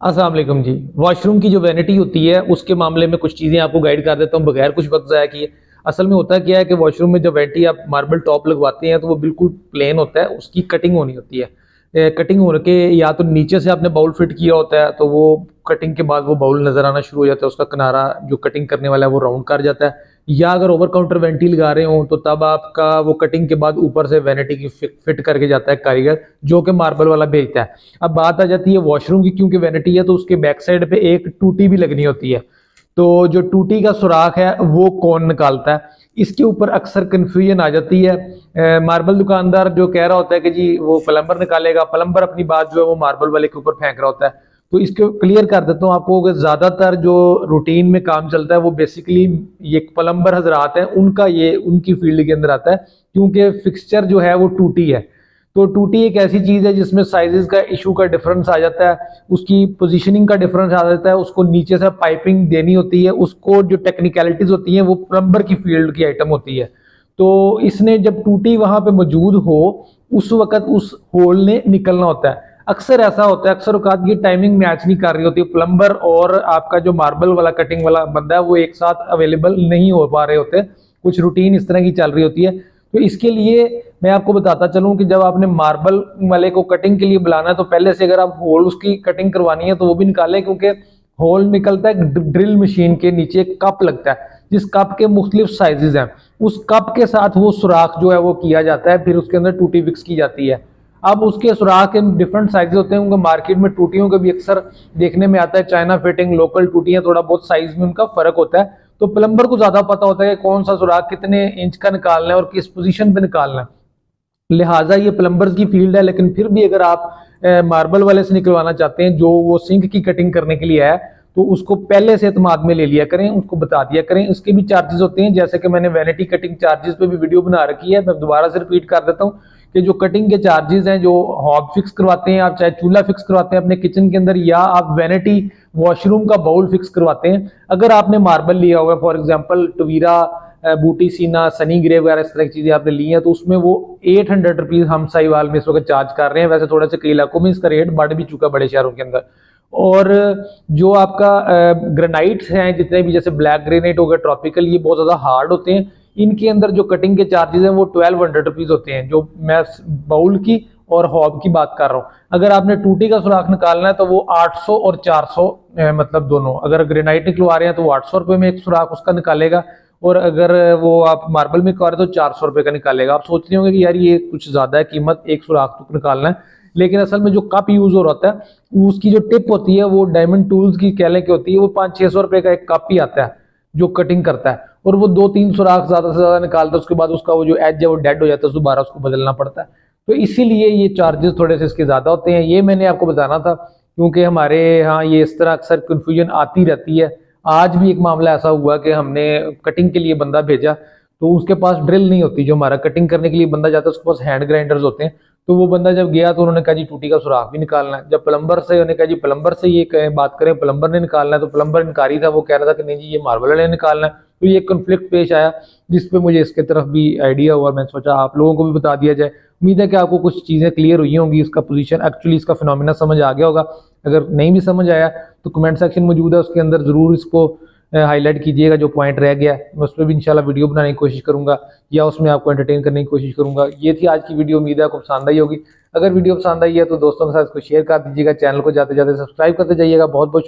अस्सलाम वालेकुम जी। वॉशरूम की जो वैनिटी होती है उसके मामले में कुछ चीज़ें आपको गाइड कर देता हूँ बगैर कुछ वक्त ज़ाया किए। असल में होता क्या है कि वॉशरूम में जब वैनिटी आप मार्बल टॉप लगवाते हैं तो वो बिल्कुल प्लेन होता है, उसकी कटिंग होनी होती है। कटिंग होने के या तो नीचे से आपने बाउल फिट किया होता है तो वो कटिंग के बाद वो बाउल नज़र आना शुरू हो जाता है, उसका किनारा जो कटिंग करने वाला है वो राउंड कर जाता है। या अगर ओवर काउंटर वेंटी लगा रहे हो तो तब आपका वो कटिंग के बाद ऊपर से वैनिटी की फिट करके जाता है कारीगर, जो कि मार्बल वाला भेजता है। अब बात आ जाती है वॉशरूम की, क्योंकि वैनिटी है तो उसके बैक साइड पे एक टूटी भी लगनी होती है। तो जो टूटी का सुराख है वो कौन निकालता है, इसके ऊपर अक्सर कंफ्यूजन आ जाती है। मार्बल दुकानदार जो कह रहा होता है कि जी वो प्लम्बर निकालेगा, प्लम्बर अपनी बात जो है वो मार्बल वाले के ऊपर फेंक रहा होता है। तो इसको क्लियर कर देता हूँ आपको कि ज्यादातर जो रूटीन में काम चलता है वो बेसिकली ये प्लम्बर हजरात हैं, उनका ये उनकी फील्ड के अंदर आता है, क्योंकि फिक्सचर जो है वो टूटी है। तो टूटी एक ऐसी चीज है जिसमें साइजेस का इशू का डिफरेंस आ जाता है, उसकी पोजीशनिंग का डिफरेंस आ जाता है, उसको नीचे से पाइपिंग देनी होती है, उसको जो टेक्निकलिटीज होती हैं वो प्लम्बर की फील्ड की आइटम होती है। तो इसने जब टूटी वहां पे मौजूद हो उस वक्त उस होल ने निकलना होता है। अक्सर ऐसा होता है, अक्सर औकात ये टाइमिंग मैच नहीं कर रही होती, प्लम्बर और आपका जो मार्बल वाला कटिंग वाला बंदा है वो एक साथ अवेलेबल नहीं हो पा रहे होते, कुछ रूटीन इस तरह की चल रही होती है। तो इसके लिए मैं आपको बताता चलूं कि जब आपने मार्बल वाले को कटिंग के लिए बुलाना है तो पहले से अगर आप होल उसकी कटिंग करवानी है तो वो भी निकालें, क्योंकि होल निकलता है ड्रिल मशीन के नीचे एक कप लगता है, जिस कप के मुख्तलिफ साइजेस हैं, उस कप के साथ वो सुराख जो है वो किया जाता है, फिर उसके अंदर टूटी फिक्स की जाती है। अब उसके सुराख के डिफरेंट साइजेस होते हैं, उनका मार्केट में टूटियों के भी अक्सर देखने में आता है, चाइना फिटिंग, लोकल टूटियां, थोड़ा बहुत साइज में उनका फर्क होता है। तो प्लम्बर को ज्यादा पता होता है कि कौन सा सुराख कितने इंच का निकालना है और किस पोजीशन पे निकालना है, लिहाजा ये प्लम्बर्स की फील्ड है। लेकिन फिर भी अगर आप मार्बल वाले से निकलवाना चाहते हैं जो वो सिंक की कटिंग करने के लिए है, तो उसको पहले से एतमाद में ले लिया करें, उसको बता दिया करें। उसके भी चार्जेस होते हैं, जैसे कि मैंने वैनिटी कटिंग चार्जेस पे भी वीडियो बना रखी है, मैं दोबारा से रिपीट कर देता हूँ कि जो कटिंग के चार्जेस हैं, जो हॉब फिक्स करवाते हैं आप, चाहे चूल्हा फिक्स करवाते हैं अपने किचन के अंदर, या आप वैनिटी वॉशरूम का बाउल फिक्स करवाते हैं, अगर आपने मार्बल लिया हुआ है, फॉर एग्जाम्पल टवीरा, बूटी सीना, सनी ग्रे वगैरह इस तरह की चीजें आपने ली हैं, तो उसमें वो 800 रुपीज हम साहिवाल में इस वक्त चार्ज कर रहे हैं। वैसे थोड़े से कई इलाकों में इसका रेट बढ़ भी चुका है, बड़े शहरों के अंदर। और जो आपका ग्रेनाइट्स हैं जितने भी, जैसे ब्लैक ग्रेनाइट हो गया, ट्रॉपिकल, ये बहुत ज्यादा हार्ड होते हैं, इनके अंदर जो कटिंग के चार्जेस हैं वो 1200 रुपीज होते हैं, जो मैं बाउल की और हॉब की बात कर रहा हूँ। अगर आपने टूटी का सुराख निकालना है तो वो 800 और 400, मतलब दोनों, अगर ग्रेनाइट निकलवा रहे हैं तो वो 800 रुपये में एक सुराख उसका निकालेगा, और अगर वो आप मार्बल में कर रहे हो तो 400 रुपये का निकालेगा। आप सोच रहे होंगे कि यार ये कुछ ज्यादा है कीमत, एक सुराख तो निकालना है, लेकिन असल में जो कप यूज हो रहा है उसकी जो टिप होती है वो डायमंड टूल्स की कह लें कि होती है, वो 500-600 रुपये का एक कप ही आता है जो कटिंग करता है, और वो 2-3 सुराख ज्यादा से ज्यादा निकालता है, उसके बाद उसका वो जो एज है वो डेड हो जाता है, दोबारा उसको बदलना पड़ता है। तो इसीलिए ये चार्जेस थोड़े से इसके ज्यादा होते हैं। ये मैंने आपको बताना था, क्योंकि हमारे यहाँ ये इस तरह अक्सर कंफ्यूजन आती रहती है। आज भी एक मामला ऐसा हुआ कि हमने कटिंग के लिए बंदा भेजा तो उसके पास ड्रिल नहीं होती, जो हमारा कटिंग करने के लिए बंदा जाता है उसके पास हैंड ग्राइंडर्स होते हैं। तो वो बंदा जब गया तो उन्होंने कहा जी टूटी का सुराख भी निकालना है। जब प्लम्बर से उन्होंने कहा जी प्लम्बर से ये बात करें, प्लम्बर ने निकालना है, तो प्लम्बर इनकारी था, वो कह रहा था कि नहीं जी ये मार्बल वाले ने निकालना है। तो ये कन्फ्लिक्ट पेश आया, जिसपे मुझे इसके तरफ भी आइडिया हुआ, मैंने सोचा आप लोगों को भी बता दिया जाए। उम्मीद है कि आपको कुछ चीजें क्लियर हुई होंगी, इसका पोजीशन एक्चुअली इसका फिनोमिना समझ आ गया होगा। अगर नहीं भी समझ आया तो कमेंट सेक्शन मौजूद है, उसके अंदर जरूर इसको हाईलाइट कीजिएगा, जो पॉइंट रह गया मैं उस पर भी इंशाल्लाह वीडियो बनाने की कोशिश करूंगा, या उसमें आपको एंटरटेन करने की कोशिश करूंगा। ये थी आज की वीडियो, उम्मीद है आपको पसंद आई होगी। अगर वीडियो पसंद आई है तो दोस्तों के साथ इसको शेयर कर दीजिएगा, चैनल को जाते जाते सब्सक्राइब करते जाइएगा। बहुत बहुत